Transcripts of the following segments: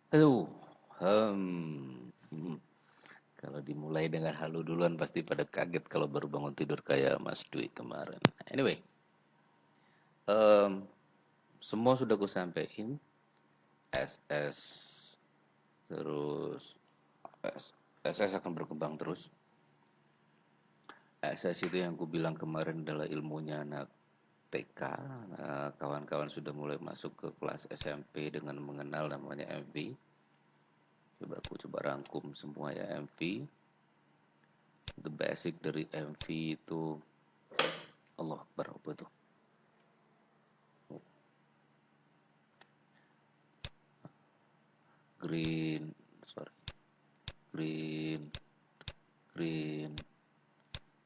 Aduh, hmm. Kalau dimulai dengan halu duluan pasti pada kaget kalau baru bangun tidur kayak Mas Dwi kemarin. Anyway, em, semua sudah ku sampaikan. SS terus SS akan berkembang terus. SS itu yang ku bilang kemarin adalah ilmunya anak TK. Kawan-kawan sudah mulai masuk ke kelas SMP dengan mengenal namanya MV. Coba rangkum semua ya MV. The basic dari MV itu Allah Akbar apa tuh? Green, sorry, green, green,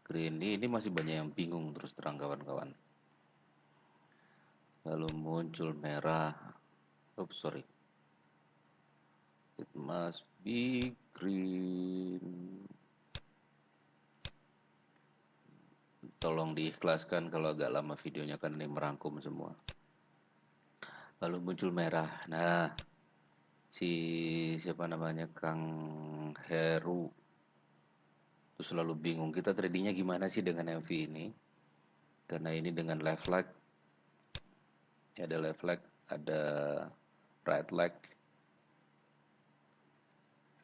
green. Ini masih banyak yang bingung terus terang kawan-kawan. Lalu muncul merah. Oops, sorry. It must be green. Tolong diikhlaskan kalau agak lama videonya kan ini merangkum semua. Lalu muncul merah. Nah, si siapa namanya Kang Heru itu selalu bingung kita tradingnya gimana sih dengan MV ini, karena ini dengan left leg, ada left leg, ada right leg.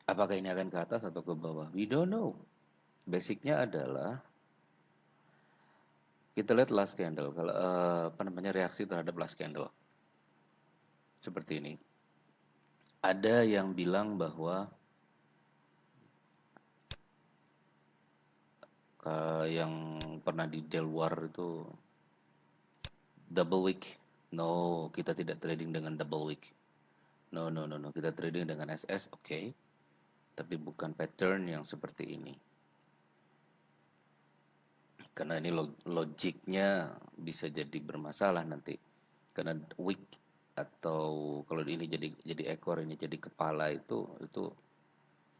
Apakah ini akan ke atas atau ke bawah? We don't know. Basicnya adalah kita lihat last candle. Kalau apa namanya reaksi terhadap last candle seperti ini. Ada yang bilang bahwa yang pernah di Delaware itu double wick. No, kita tidak trading dengan double wick. No, no, no, no. Kita trading dengan SS, oke. Okay. Tapi bukan pattern yang seperti ini. Karena ini logiknya bisa jadi bermasalah nanti. Karena wick atau kalau ini jadi ekor, ini jadi kepala itu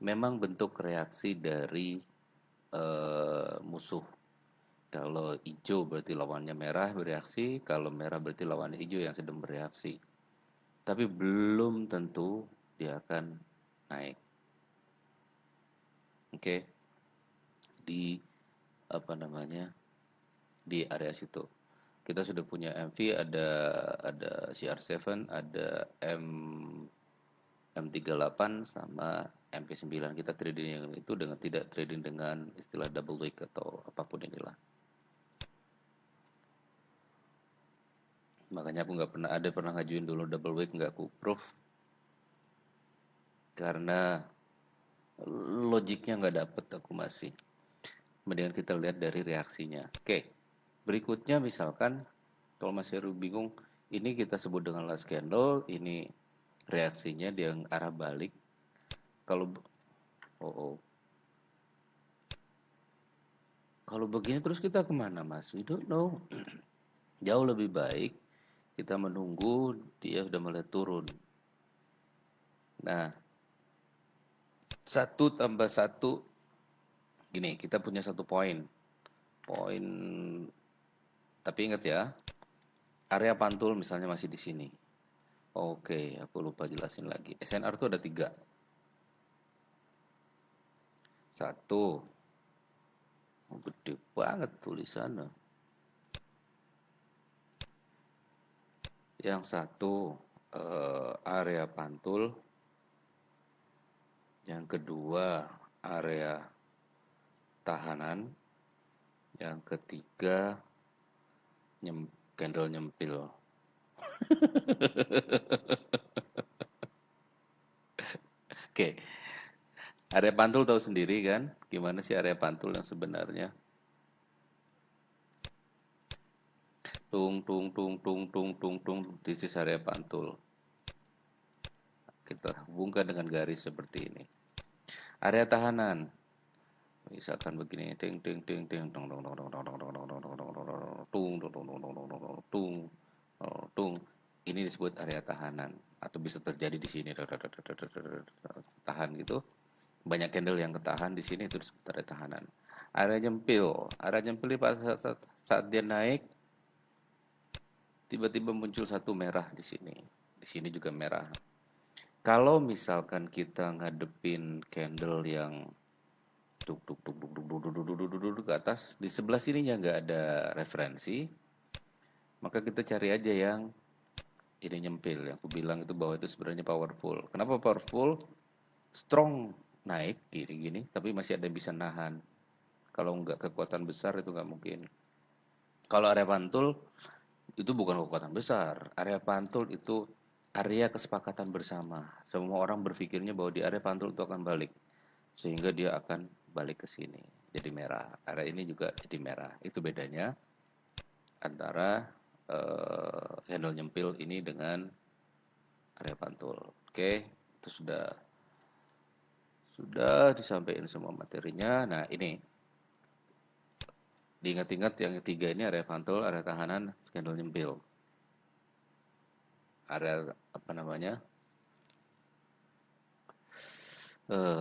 memang bentuk reaksi dari musuh. Kalau hijau berarti lawannya merah bereaksi, kalau merah berarti lawannya hijau yang sedang bereaksi. Tapi belum tentu dia akan naik. Oke. Okay? Di apa namanya? Di area situ. Kita sudah punya MV, ada CR7, ada M38 sama MP9. Kita trading yang itu dengan tidak trading dengan istilah double wick atau apapun inilah. Makanya aku nggak pernah ngajuin dulu double wick, nggak aku proof karena logiknya nggak dapet aku masih. Mendingan kita lihat dari reaksinya. Oke, berikutnya misalkan kalau masih bingung, ini kita sebut dengan last candle, ini reaksinya dia arah balik. Kalau oh, oh. Kalau begini terus kita kemana mas? We don't know. Jauh lebih baik kita menunggu dia sudah mulai turun. Nah, 1 tambah 1, gini, kita punya 1 poin. Poin, tapi ingat ya, area pantul misalnya masih di sini. Oke, aku lupa jelasin lagi. SNR itu ada 3. 1, gede banget tulisannya. Yang satu area pantul, yang kedua area tahanan, yang ketiga candle nyempil. Oke, area pantul tahu sendiri kan? Gimana sih area pantul yang sebenarnya? Tung tung tung tung tung tung tung, this is area pantul. Kita hubungkan dengan garis seperti ini. Area tahanan, misalkan begini, ting ting ting ting, tung tung tung tung tung tung tung tung tung tung tung tung tung tung. Ini disebut area tahanan atau bisa terjadi di sini tahan gitu. Banyak candle yang ketahan di sini itu disebut area tahanan. Area jempil pada saat dia naik tiba-tiba muncul satu merah di sini. Di sini juga merah. Kalau misalkan kita ngadepin candle yang duk duk duk duk duk duk duk duk duk duk duk ke atas, di sebelah sininya nggak ada referensi, maka kita cari aja yang ini nyempil, yang aku bilang itu bahwa itu sebenarnya powerful. Kenapa powerful? Strong naik gini-gini, tapi masih ada yang bisa nahan. Kalau nggak kekuatan besar itu nggak mungkin. Kalau area pantul itu bukan kekuatan besar. Area pantul itu area kesepakatan bersama. Semua orang berpikirnya bahwa di area pantul itu akan balik, sehingga dia akan balik ke sini. Jadi merah. Area ini juga jadi merah. Itu bedanya antara handle nyempil ini dengan area pantul. Oke, itu sudah disampaikan semua materinya. Nah, ini diingat-ingat yang ketiga ini area pantul, area tahanan, handle nyempil. Area apa namanya?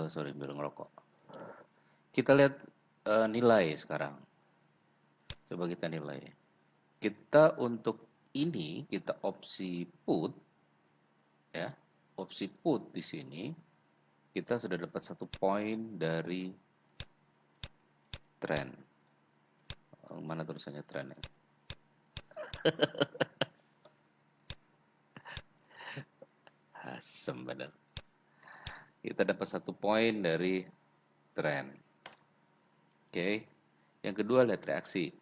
Sorry, biar ngerokok. Kita lihat nilai sekarang. Coba kita nilai. Kita untuk ini kita opsi put, ya, opsi put di sini kita sudah dapat 1 poin dari tren. Mana tulisannya trennya? Asem bener. Kita dapat 1 poin dari tren. Oke. Yang kedua lihat reaksi.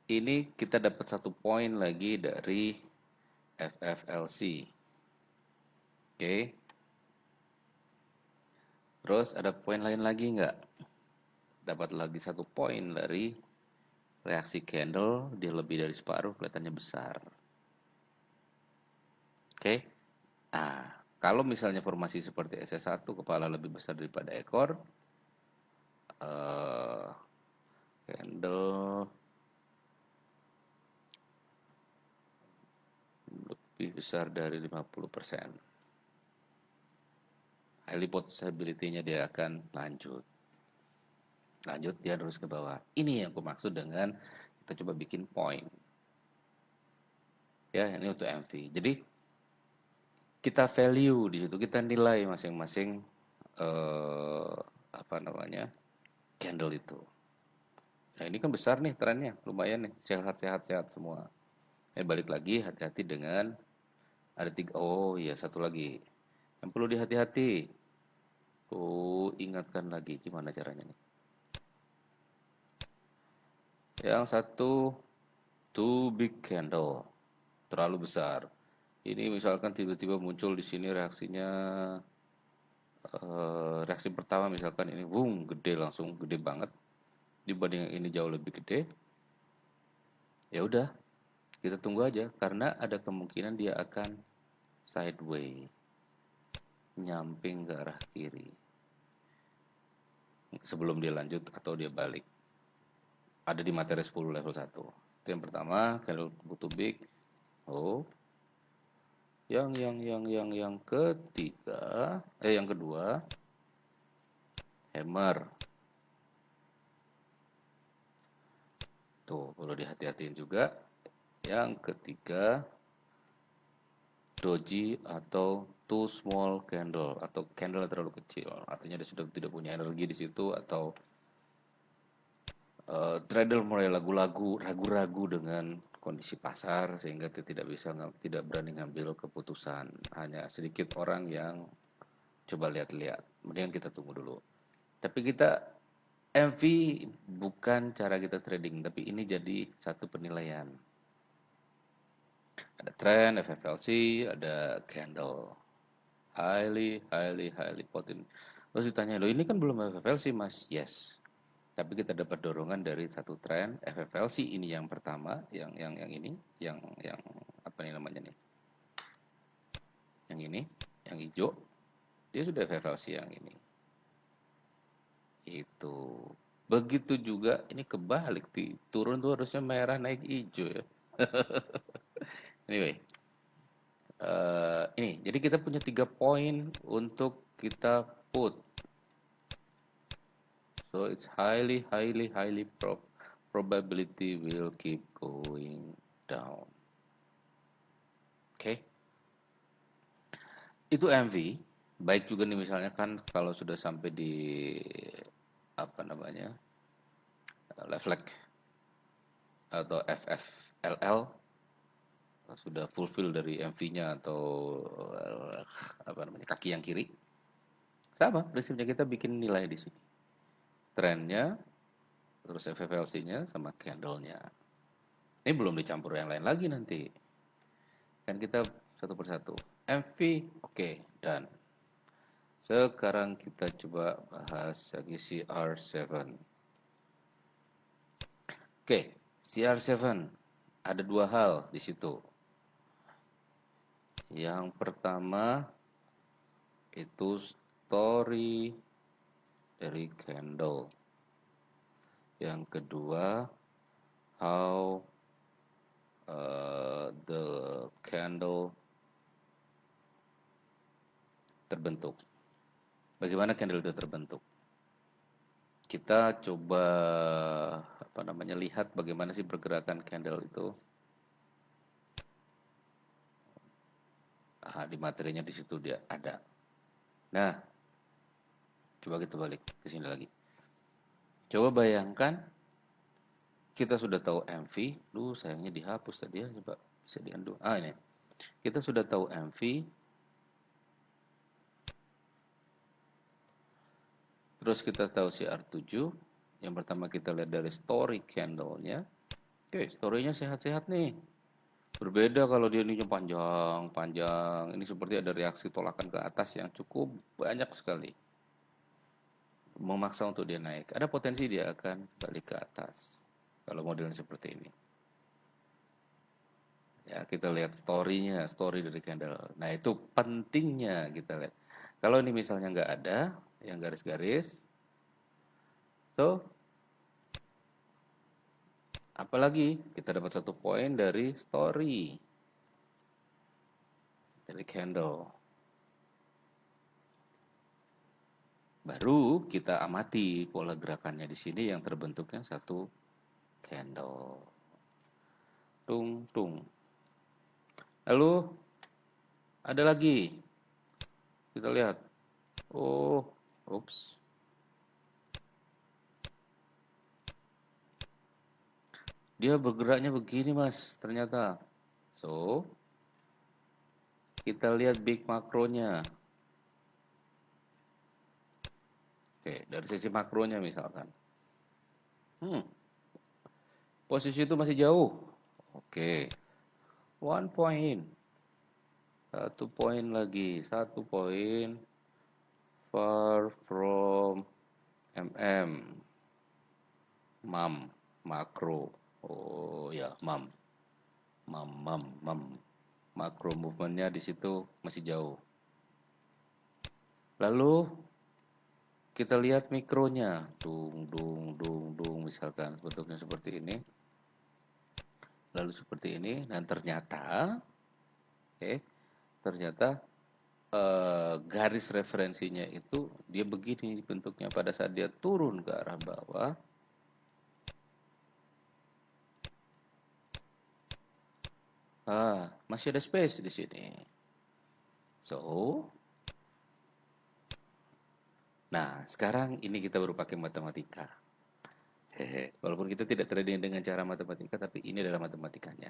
Ini kita dapat 1 poin lagi dari FFLC. Oke. Terus ada poin lain lagi nggak? Dapat lagi 1 poin dari reaksi candle, dia lebih dari separuh, kelihatannya besar. Oke. Nah, kalau misalnya formasi seperti SS1, kepala lebih besar daripada ekor, candle lebih besar dari 50%. Highly possibility-nya dia akan lanjut. Lanjut, dia terus ke bawah. Ini yang aku maksud dengan kita coba bikin point. Ya, ini untuk MV. Jadi, kita value di situ, kita nilai masing-masing apa namanya candle itu. Nah ini kan besar nih trennya, lumayan nih, sehat semua. Balik lagi, hati-hati dengan ada 3. Oh iya, satu lagi yang perlu dihati-hati. Ingatkan lagi gimana caranya nih. Yang satu, too big candle, terlalu besar. Ini misalkan tiba-tiba muncul di sini reaksinya, reaksi pertama misalkan ini, boom, gede, langsung gede banget dibanding yang ini jauh lebih gede. Ya udah, kita tunggu aja karena ada kemungkinan dia akan sideways, nyamping ke arah kiri sebelum dia lanjut atau dia balik. Ada di materi 10 level 1. Itu yang pertama, candle butuh big. Oh. Yang ketiga, yang kedua, hammer. Tuh, perlu dihati-hatiin juga. Yang ketiga, doji atau too small candle atau candle terlalu kecil. Artinya dia sudah tidak punya energi di situ atau trader mulai ragu-ragu dengan kondisi pasar sehingga tidak berani ngambil keputusan. Hanya sedikit orang yang coba lihat-lihat. Mendingan kita tunggu dulu. Tapi kita MV bukan cara kita trading, tapi ini jadi satu penilaian. Ada trend, FFLC, ada candle. Highly potent. Terus ditanya, loh ini kan belum FFLC mas? Yes. Tapi kita dapat dorongan dari satu tren FFLC ini yang pertama, yang ini, yang apa nih namanya nih? Yang ini, yang hijau, dia sudah FFLC yang ini. Itu. Begitu juga ini kebalik, turun tuh harusnya merah naik hijau ya. Anyway, ini jadi kita punya 3 poin untuk kita put. So it's highly probability will keep going down. Oke. Itu MV, baik juga nih misalnya kan kalau sudah sampai di apa namanya Left leg atau FFLL sudah fulfill dari MV-nya atau apa namanya kaki yang kiri, sama prinsipnya kita bikin nilai di sini, trennya, terus FFLC-nya sama candle-nya. Ini belum dicampur yang lain lagi nanti. Kan kita satu persatu. MV, oke, dan sekarang kita coba bahas lagi CR7. Oke, CR7 ada dua hal di situ. Yang pertama itu story dari candle. Yang kedua, how the candle terbentuk. Bagaimana candle itu terbentuk? Kita coba apa namanya lihat bagaimana sih pergerakan candle itu. Di materinya di situ dia ada. Nah, coba kita balik ke sini lagi. Coba bayangkan kita sudah tahu MV. Sayangnya dihapus tadi ya, coba bisa di-undo. Ini. Kita sudah tahu MV. Terus kita tahu CR7. Yang pertama kita lihat dari story candle-nya. Oke, story-nya sehat-sehat nih. Berbeda kalau dia ini panjang-panjang. Ini seperti ada reaksi tolakan ke atas yang cukup banyak sekali. Memaksa untuk dia naik. Ada potensi dia akan balik ke atas. Kalau modelnya seperti ini. Ya, kita lihat story-nya, story dari candle. Nah, itu pentingnya kita lihat. Kalau ini misalnya nggak ada, yang garis-garis. So, apalagi kita dapat satu poin dari story. Dari candle. Baru kita amati pola gerakannya di sini yang terbentuknya satu candle. Tung, tung. Lalu, ada lagi. Kita lihat. Oh, ups. Dia bergeraknya begini, Mas, ternyata. So, kita lihat big makronya. Oke, dari sisi makronya misalkan. Posisi itu masih jauh. Oke. One point. Satu poin lagi. Satu poin. Far from MM. MAM. Makro. Oh ya, MAM. MAM. Makro movementnya di situ masih jauh. Lalu kita lihat mikronya, dung, misalkan bentuknya seperti ini, lalu seperti ini, dan ternyata, garis referensinya itu dia begini bentuknya pada saat dia turun ke arah bawah. Masih ada space di sini. So, nah sekarang ini kita baru pakai matematika. Walaupun kita tidak trading dengan cara matematika, tapi ini adalah matematikanya.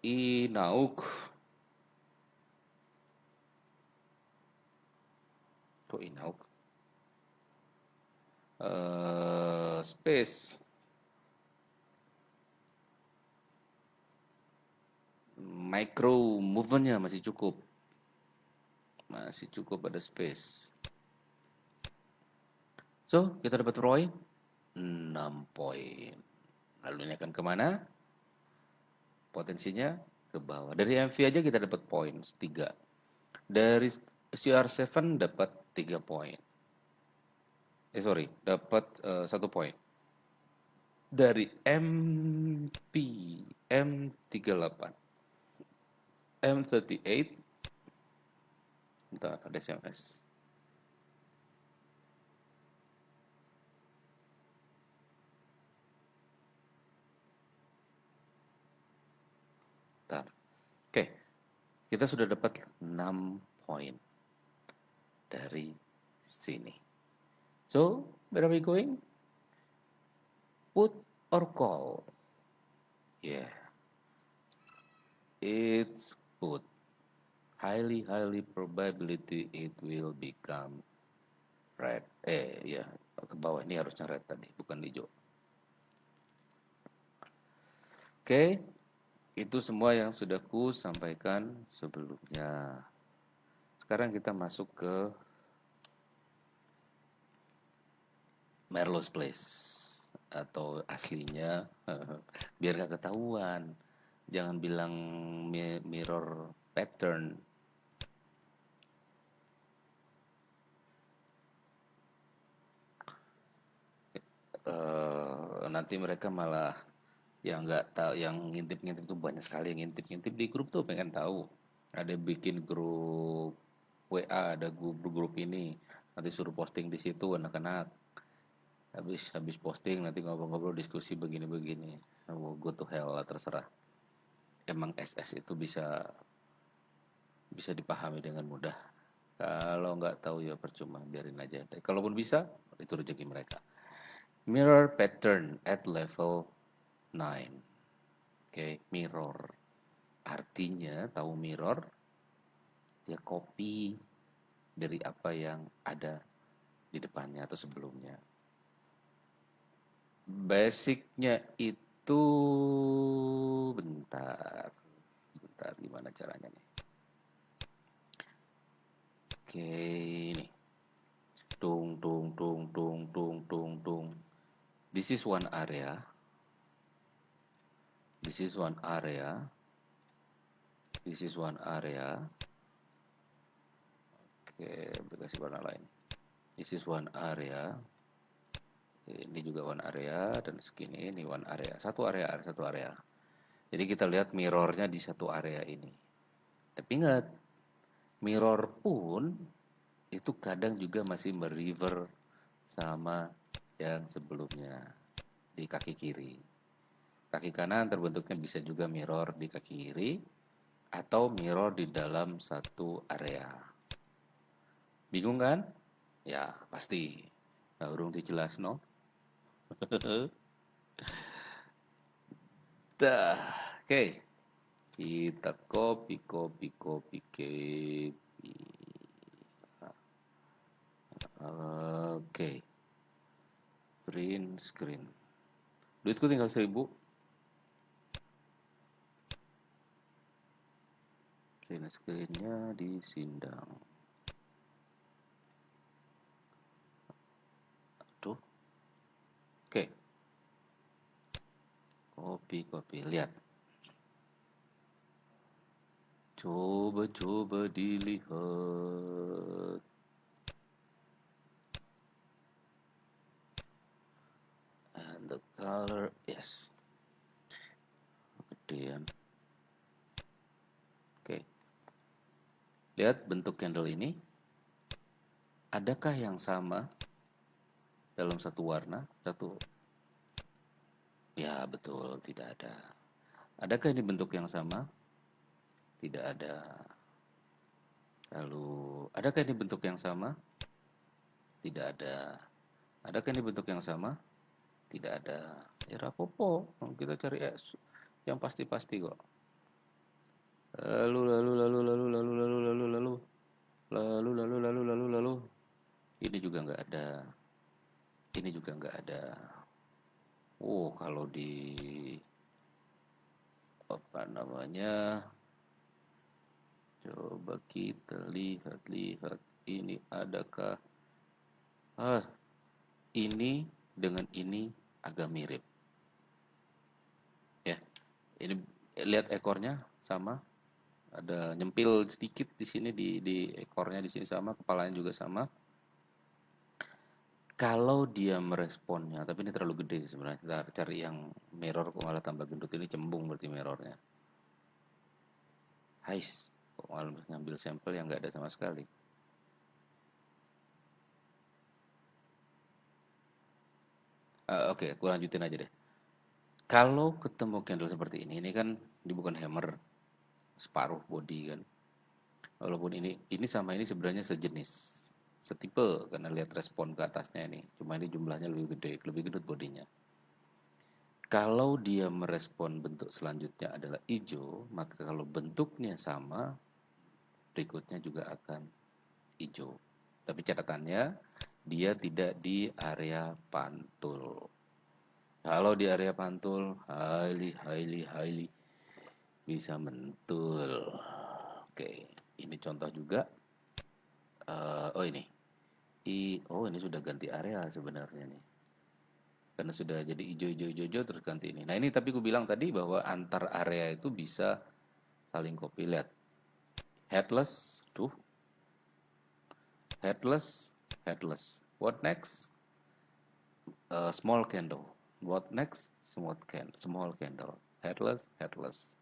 Inauk. Kok inauk? Space. Micro movementnya masih cukup. Masih cukup ada space. So, kita dapat poin 6 poin. Lalu ini akan kemana? Potensinya ke bawah. Dari MV aja kita dapat poin 3. Dari CR7 dapat 3 poin. Dapat 1 poin. Dari MP M38 M38. Bentar, ada SMS. Bentar. Oke. Kita sudah dapat 6 poin dari sini. So, where are we going? Put or call? Yeah, it's put. Highly probability it will become red. Ya, ke bawah ini harusnya red tadi, bukan hijau. Oke, itu semua yang sudah ku sampaikan sebelumnya. Sekarang kita masuk ke Merlo's Place atau aslinya biar gak ketahuan. Jangan bilang mirror pattern. Nanti mereka malah yang nggak tahu, yang ngintip-ngintip tuh banyak sekali yang ngintip-ngintip di grup tuh pengen tahu. Ada bikin grup WA, ada grup ini, nanti suruh posting di situ anak-anak. Habis posting nanti ngobrol-ngobrol diskusi begini-begini. Oh, go to hell lah, terserah. Emang SS itu bisa dipahami dengan mudah. Kalau nggak tahu ya percuma, biarin aja. Kalaupun bisa, itu rezeki mereka. Mirror pattern at level 9. Oke, mirror. Artinya, tahu mirror, dia copy dari apa yang ada di depannya atau sebelumnya. Basicnya itu bentar gimana caranya nih? Oke, ini. Tung tung tung tung tung tung tung. This is one area. This is one area. This is one area. Oke, aplikasi warna lain. This is one area. Ini juga one area dan segini ini one area. Satu area. Jadi kita lihat mirrornya di satu area ini. Tapi ingat, mirror pun itu kadang juga masih meriver sama yang sebelumnya di kaki kiri. Kaki kanan terbentuknya bisa juga mirror di kaki kiri atau mirror di dalam satu area. Bingung kan? Ya, pasti. Nah, urung dijelas no. Dah, oke. Kita copy. Oke. Print screen. Duitku tinggal 1.000. Print screen-nya di Sindang. Tuh. Oke. Copy. Lihat. Coba dilihat. And the color, yes. Gedean. Oke. Lihat bentuk candle ini. Adakah yang sama dalam satu warna? Ya, betul, tidak ada. Adakah ini bentuk yang sama? Tidak ada. Lalu, adakah ini bentuk yang sama? Tidak ada. Adakah ini bentuk yang sama? Tidak ada. Ya rapopo, kita cari yang pasti-pasti kok. Lalu. Ini juga nggak ada. Ini juga nggak ada. Oh, kalau di apa namanya? Coba kita lihat ini adakah ini dengan ini agak mirip. Ya. Ini lihat ekornya sama. Ada nyempil sedikit di sini di ekornya di sini sama, kepalanya juga sama. Kalau dia meresponnya, tapi ini terlalu gede sebenarnya. Kita cari yang mirror kok malah tambah gendut, ini cembung berarti mirrornya. Hais, kok malah ngambil sampel yang nggak ada sama sekali. Oke, aku lanjutin aja deh. Kalau ketemu candle seperti ini kan bukan hammer, separuh body kan. Walaupun ini sama ini sebenarnya sejenis, setipe karena lihat respon ke atasnya ini. Cuma ini jumlahnya lebih gede bodinya. Kalau dia merespon bentuk selanjutnya adalah hijau, maka kalau bentuknya sama, berikutnya juga akan hijau. Tapi catatannya, dia tidak di area pantul. Kalau di area pantul, highly bisa mentul. Oke, ini contoh juga. Oh ini, ini sudah ganti area sebenarnya nih. Karena sudah jadi hijau terus ganti ini. Nah ini tapi aku bilang tadi bahwa antar area itu bisa saling copy. Lihat, headless, tuh, headless. What next? Small candle. What next? Small candle. Headless.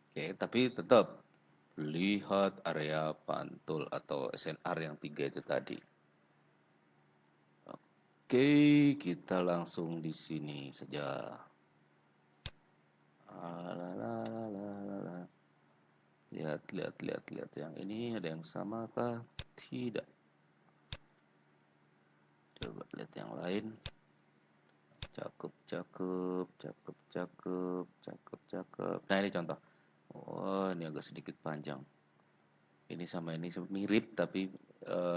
Oke, tapi tetap lihat area pantul atau SNR yang 3 itu tadi. Oke, kita langsung di sini saja. Lihat yang ini ada yang sama kah? Tidak. Coba lihat yang lain. Cakep. Nah ini contoh. Oh ini agak sedikit panjang. Ini sama ini mirip tapi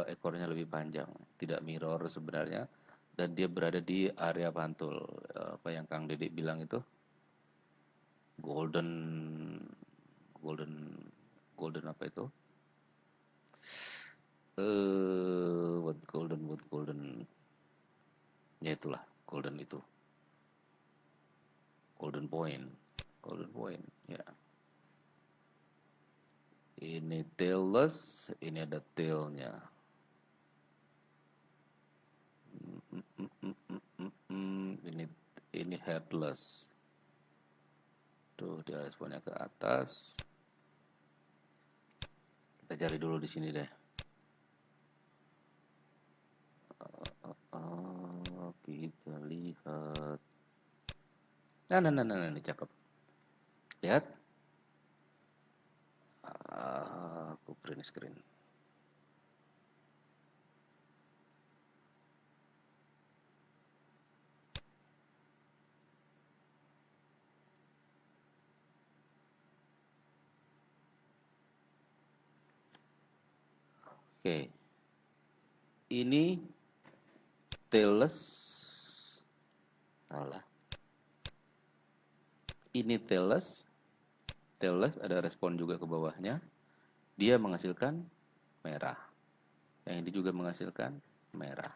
ekornya lebih panjang. Tidak mirror sebenarnya. Dan dia berada di area pantul. Apa yang Kang Dedek bilang itu? Golden apa itu? What golden. Ya itulah, golden itu. Golden point, ya. Ini tailless, ini ada tailnya. Ini headless. Tuh dia responnya ke atas. Kita cari dulu di sini deh. Kita lihat. Nah, ini cakep. Lihat. Aku print screen. Oke. Ini tailless. Salah. Ini tailless ada respon juga ke bawahnya. Dia menghasilkan merah. Yang ini juga menghasilkan merah.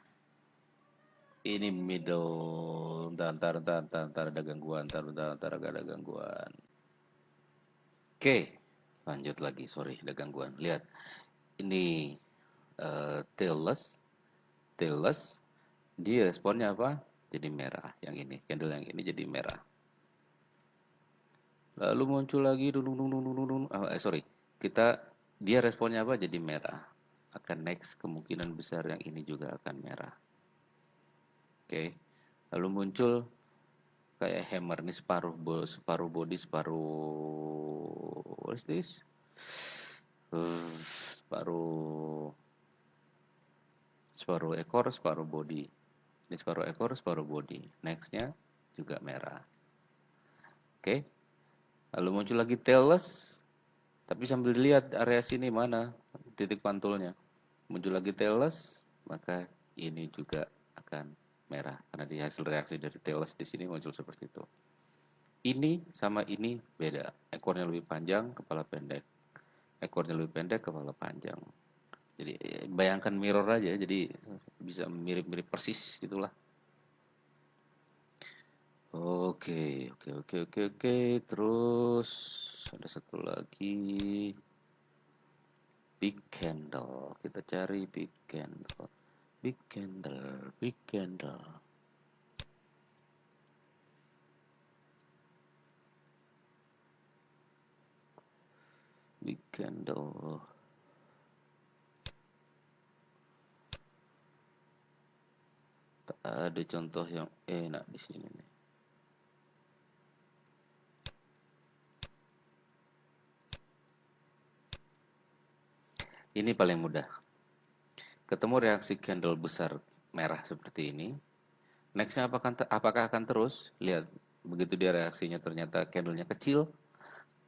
Ini middle. Ntar ada gangguan. Ntar ada gangguan. Oke. Lanjut lagi. Sorry, ada gangguan. Lihat. Ini tailless. Dia responnya apa? Jadi merah. Yang ini. Candle yang ini jadi merah. Lalu muncul lagi. Dia responnya apa? Jadi merah. Akan next. Kemungkinan besar yang ini juga akan merah. Oke. Lalu muncul kayak hammer nih, separuh body, what is this? Separuh ekor, separuh body. Ini separuh ekor, separuh body. Nextnya juga merah. Oke. Lalu muncul lagi tailless. Tapi sambil dilihat area sini mana titik pantulnya. Muncul lagi tailless, maka ini juga akan merah karena di hasil reaksi dari tailless di sini muncul seperti itu. Ini sama ini beda. Ekornya lebih panjang, kepala pendek. Ekornya lebih pendek, kepala panjang. Jadi bayangkan mirror aja, jadi bisa mirip-mirip persis gitulah. Oke. Terus ada satu lagi. Big candle. Kita cari big candle. Big candle. Big candle. Tak ada contoh yang enak di sini nih. Ini paling mudah. Ketemu reaksi candle besar merah seperti ini. Nextnya apakah akan terus? Lihat, begitu dia reaksinya ternyata candlenya kecil.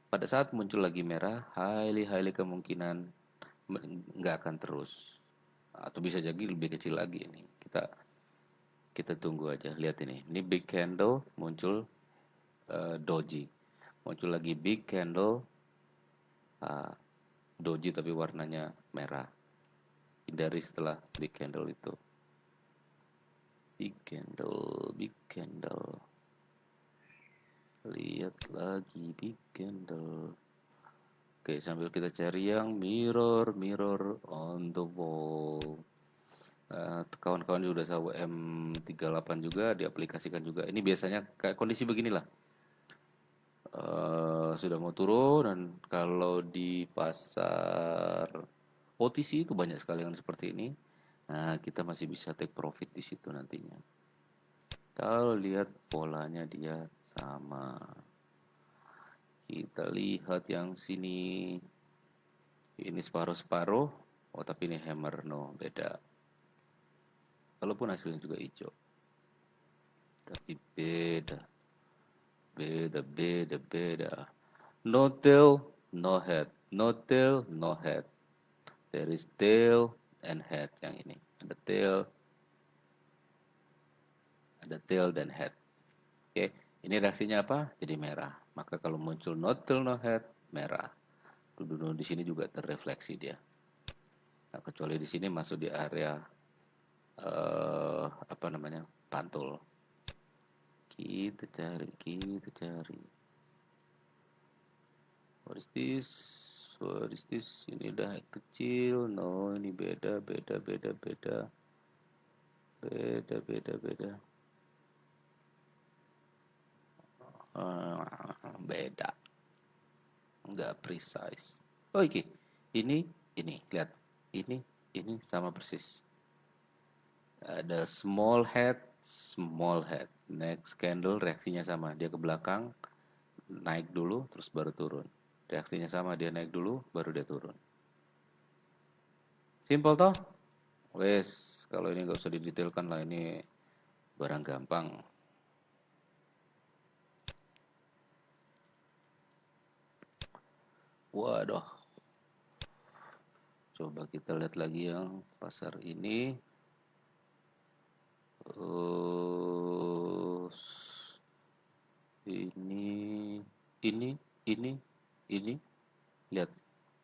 Pada saat muncul lagi merah, highly kemungkinan nggak akan terus. Atau bisa jadi lebih kecil lagi ini. Kita tunggu aja. Lihat ini. Ini big candle muncul doji. Muncul lagi big candle doji tapi warnanya merah. Hindari setelah big candle itu. Big candle. Lihat lagi big candle. Oke, sambil kita cari yang mirror on the wall. Kawan-kawan juga udah tahu M38 juga diaplikasikan juga. Ini biasanya kayak kondisi beginilah. Sudah mau turun dan kalau di pasar OTC itu banyak sekali yang seperti ini. Nah, kita masih bisa take profit di situ nantinya. Kalau lihat polanya dia sama. Kita lihat yang sini. Ini separuh-separuh. Oh, tapi ini hammer, no, beda. Walaupun hasilnya juga hijau. Tapi beda. Beda. No tail, no head. No tail, no head. There is tail and head yang ini. Ada tail dan head. Oke, ini reaksinya apa? Jadi merah. Maka kalau muncul no tail, no head, merah. Dulu di sini juga terrefleksi dia. Nah, kecuali di sini masuk di area pantul. Kita cari. What is this? Ini udah kecil. No, ini beda. Beda. Enggak precise. Oh, ini lihat. Ini sama persis. Ada small head. Next candle reaksinya sama. Dia ke belakang, naik dulu, terus baru turun. Reaksinya sama, dia naik dulu, baru dia turun. Simple toh? Wes, kalau ini nggak usah didetailkan lah, ini barang gampang. Waduh. Coba kita lihat lagi yang pasar ini. Ini. Lihat.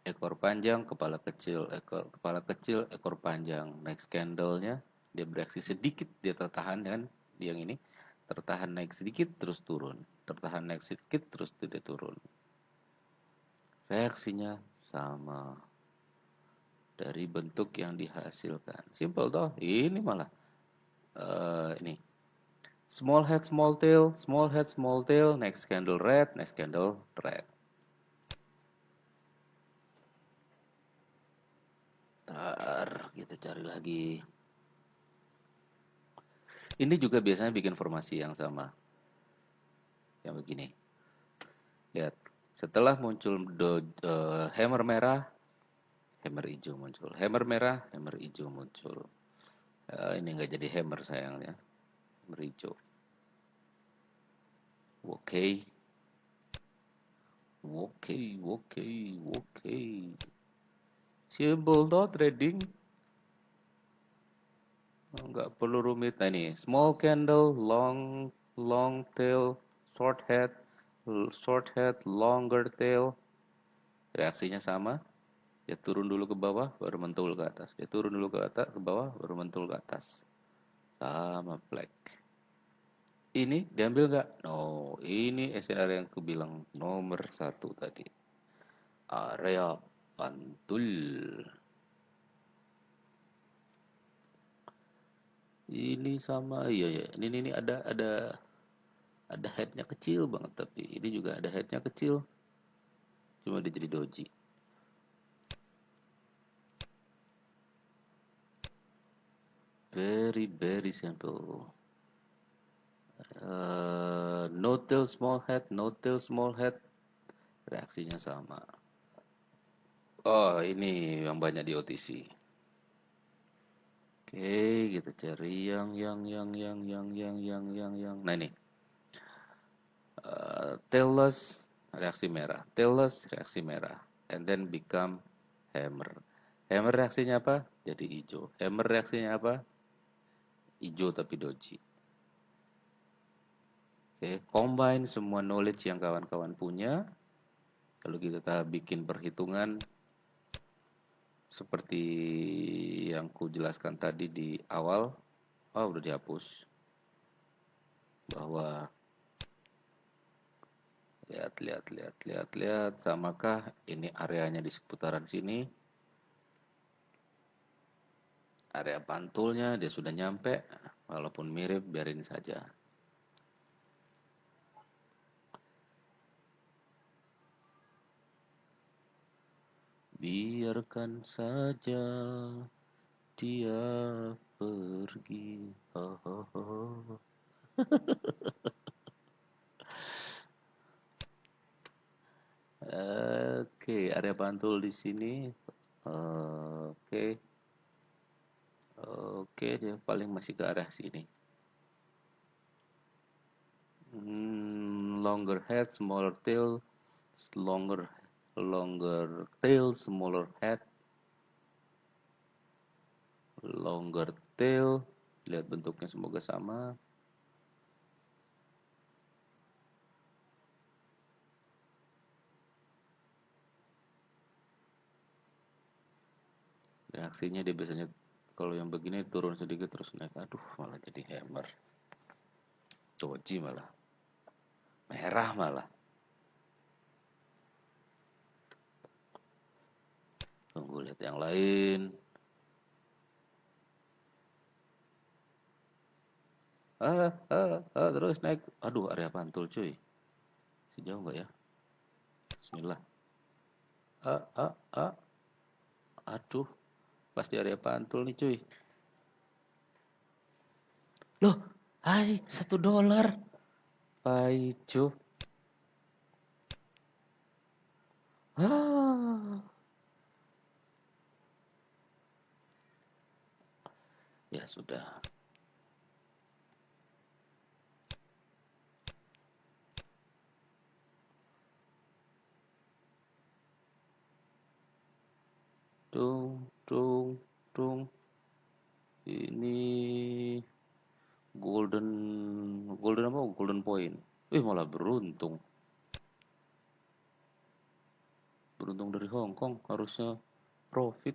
Ekor panjang, kepala kecil, ekor panjang. Next candle-nya dia bereaksi sedikit, dia tertahan kan, yang ini tertahan naik sedikit terus turun, tertahan naik sedikit terus dia turun. Reaksinya sama dari bentuk yang dihasilkan. Simple toh. Ini malah ini small head, small tail, next candle red. Kita cari lagi. Ini juga biasanya bikin formasi yang sama. Yang begini. Lihat, setelah muncul hammer merah, hammer hijau muncul. Hammer merah, hammer hijau muncul. Ini nggak jadi hammer sayangnya. Hammer hijau. Oke. Simple toh trading. Nggak perlu rumit. Nah ini, small candle, long tail, short head, longer tail. Reaksinya sama. Dia turun dulu ke bawah, baru mentul ke atas. Dia turun dulu ke atas, ke bawah, baru mentul ke atas. Sama black. Ini diambil nggak? No, ini SNR yang aku bilang nomor 1 tadi. Area pantul. Ini sama, iya. Ini ada headnya kecil banget, tapi ini juga ada headnya kecil. Cuma dia jadi doji. Very simple. No tail, small head. Reaksinya sama. Oh, ini yang banyak di OTC. Oke, kita cari yang. Nah ini, tailless reaksi merah, tailless reaksi merah, and then become hammer. Hammer reaksinya apa? Jadi hijau. Hammer reaksinya apa? Hijau tapi doji. Oke, combine semua knowledge yang kawan-kawan punya. Kalau kita bikin perhitungan seperti yang ku jelaskan tadi di awal, oh udah dihapus. Bahwa lihat, samakah ini areanya di seputaran sini? Area pantulnya dia sudah nyampe, walaupun mirip biarin saja. Biarkan saja dia pergi. Oh, oh, oh. Oke, area pantul di sini. Oke, oke, dia paling masih ke arah sini. Longer head, smaller tail, longer tail, smaller head, longer tail. Lihat bentuknya semoga sama. Reaksinya dia biasanya kalau yang begini turun sedikit terus naik. Aduh, malah jadi hammer. Doji malah. Merah malah. Tunggu lihat yang lain. Terus naik. Aduh, area pantul cuy. Sejauh enggak ya? Bismillah. Ah, ah, ah. Aduh, pas di area pantul nih cuy. Loh, hai, $1. Paicu. Ah, ya sudah. Tung, tung, tung. Ini golden, golden apa? Golden point. Malah beruntung. Beruntung dari Hong Kong. Harusnya profit.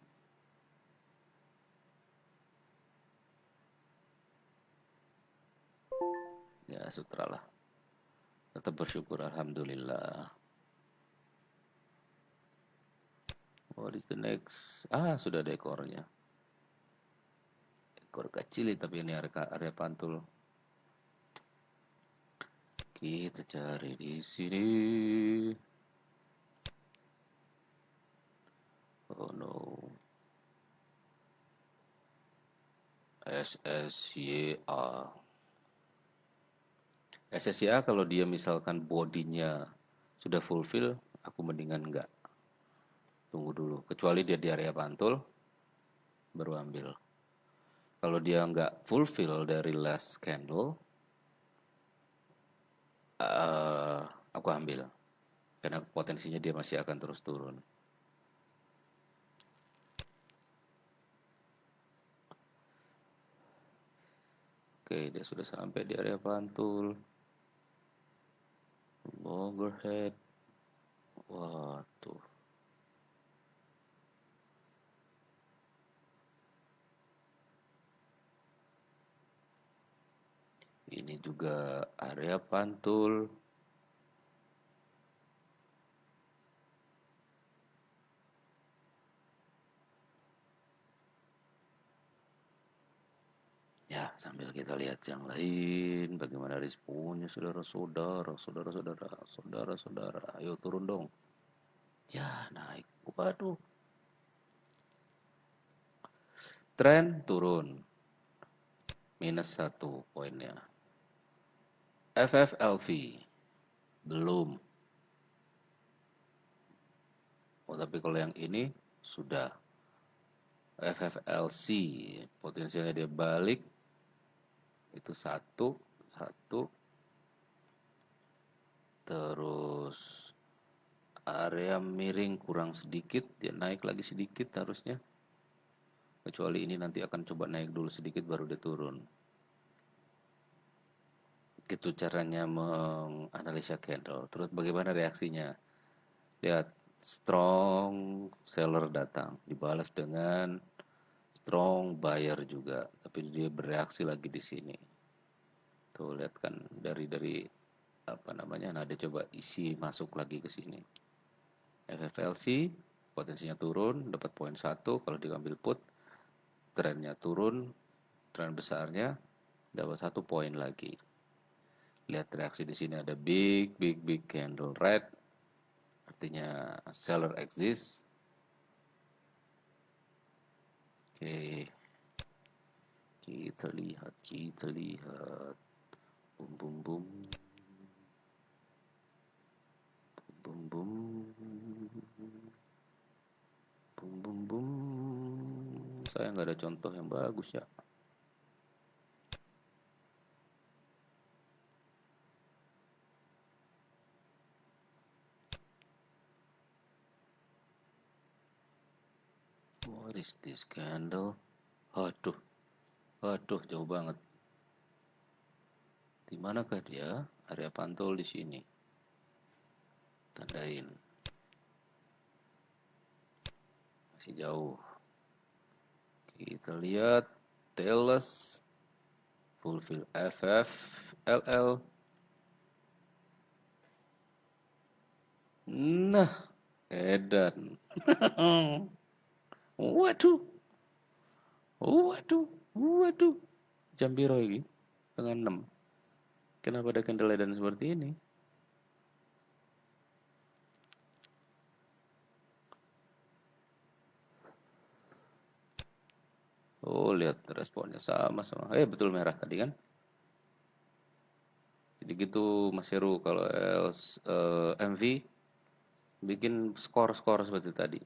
Ya, sutra lah. Tetap bersyukur. Alhamdulillah. What is the next? Sudah ada ekornya. Ekor kecil tapi ini area pantul. Kita cari di sini. Oh no. SSYA. SSYA kalau dia misalkan bodinya sudah fulfill, aku mendingan enggak. Tunggu dulu. Kecuali dia di area pantul, baru ambil. Kalau dia enggak fulfill dari last candle, aku ambil. Karena potensinya dia masih akan terus turun. Oke, dia sudah sampai di area pantul. Longer head. Waduh. Ini juga area pantul. Ya, sambil kita lihat yang lain, bagaimana responnya saudara-saudara, saudara-saudara. Ayo turun dong. Ya, naik. Waduh. Tren turun. -1 poinnya. FFLV belum. tapi kalau yang ini sudah FFLC, potensialnya dia balik itu satu, terus area miring kurang sedikit, dia naik lagi sedikit harusnya, kecuali ini nanti akan coba naik dulu sedikit baru dia turun. Gitu caranya menganalisa candle. Terus bagaimana reaksinya? Lihat, strong seller datang, dibalas dengan strong buyer juga, tapi dia bereaksi lagi di sini. Tuh lihat kan dari apa namanya? Nah, dia coba isi masuk lagi ke sini. FFLC potensinya turun, dapat poin 1 kalau diambil put. Trennya turun, tren besarnya dapat 1 poin lagi. Lihat reaksi di sini ada big candle red. Artinya seller exist. Oke. Kita lihat. Bum bum bum. Bum bum. Bum bum bum. Saya nggak ada contoh yang bagus ya. What is this candle? Aduh, jauh banget. Di manakah dia? Area pantol di sini. Tandain. Masih jauh. Kita lihat Tailless fulfill FF LL. Nah, edan. Waduh. Jam biru lagi, setengah 6. Kenapa ada candle edan seperti ini? Oh, lihat responnya sama. Betul merah tadi kan? Jadi gitu Mas Heru, kalau MV bikin skor seperti tadi.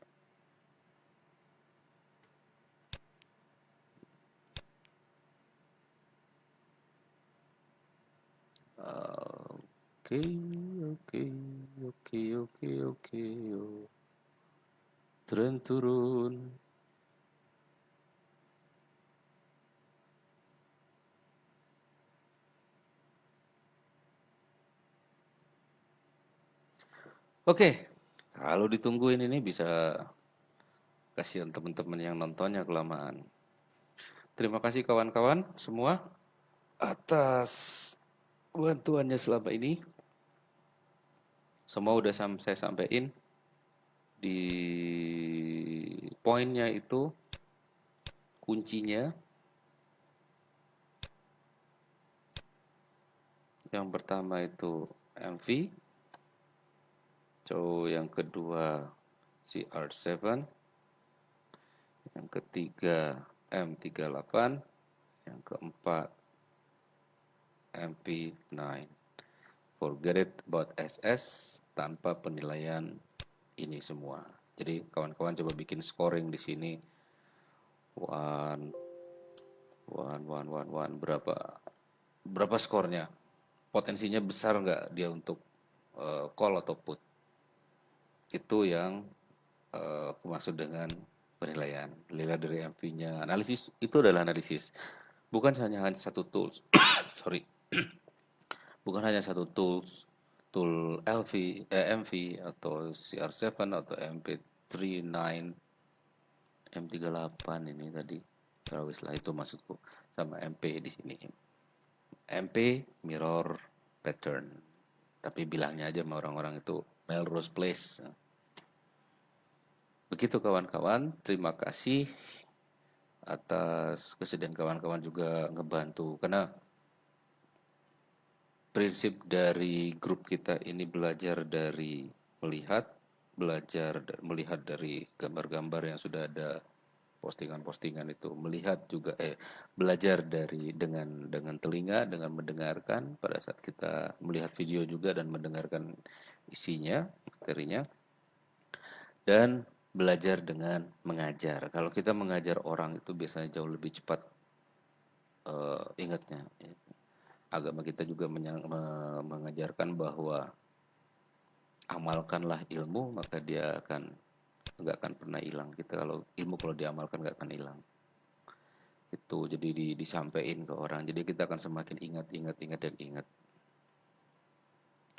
Oke. Tren turun. Oke, kalau ditungguin ini bisa kasihan teman-teman yang nontonnya kelamaan. Terima kasih kawan-kawan semua atas bantuannya selama ini. Semua udah saya sampaikan di poinnya itu, kuncinya. Yang pertama itu MV, yang kedua CR7, yang ketiga M38, yang keempat MP9. Forget it about SS tanpa penilaian ini semua. Jadi kawan-kawan coba bikin scoring di sini. One, berapa skornya? Potensinya besar nggak dia untuk call atau put? Itu yang aku maksud dengan penilaian. Dilihat dari MV-nya. Analisis itu adalah analisis. Bukan hanya satu tools. Sorry. Bukan hanya satu tool MV atau CR7 atau MP39, M38 ini tadi. Terus lah itu maksudku, sama MP di sini. MP mirror pattern. Tapi bilangnya aja sama orang-orang itu Melrose Place. Begitu kawan-kawan, terima kasih atas kesediaan kawan-kawan juga ngebantu, karena prinsip dari grup kita ini belajar dari melihat dari gambar-gambar yang sudah ada, postingan-postingan itu, melihat juga belajar dari dengan telinga, dengan mendengarkan pada saat kita melihat video juga dan mendengarkan isinya, materinya. dan belajar dengan mengajar. Kalau kita mengajar orang itu biasanya jauh lebih cepat ingatnya. Agama kita juga mengajarkan bahwa amalkanlah ilmu maka dia akan nggak akan pernah hilang. Kita kalau ilmu kalau diamalkan nggak akan hilang. Itu jadi disampaikan ke orang. Jadi kita akan semakin ingat dan ingat.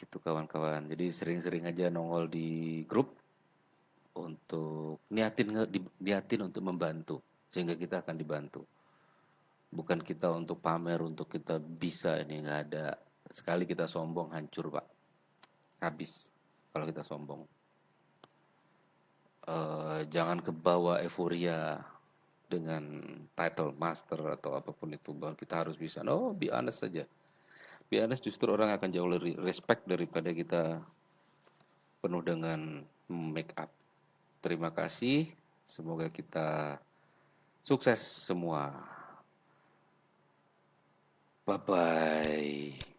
Gitu kawan-kawan. Jadi sering-sering aja nongol di grup untuk niatin untuk membantu sehingga kita akan dibantu. Bukan kita untuk pamer, untuk kita bisa, ini nggak ada. Sekali kita sombong hancur pak, habis kalau kita sombong. Jangan kebawa euforia dengan title master atau apapun itu bahwa kita harus bisa. No, be honest saja. Be honest, justru orang akan jauh lebih respect daripada kita penuh dengan make up. Terima kasih. Semoga kita sukses semua. Bye bye.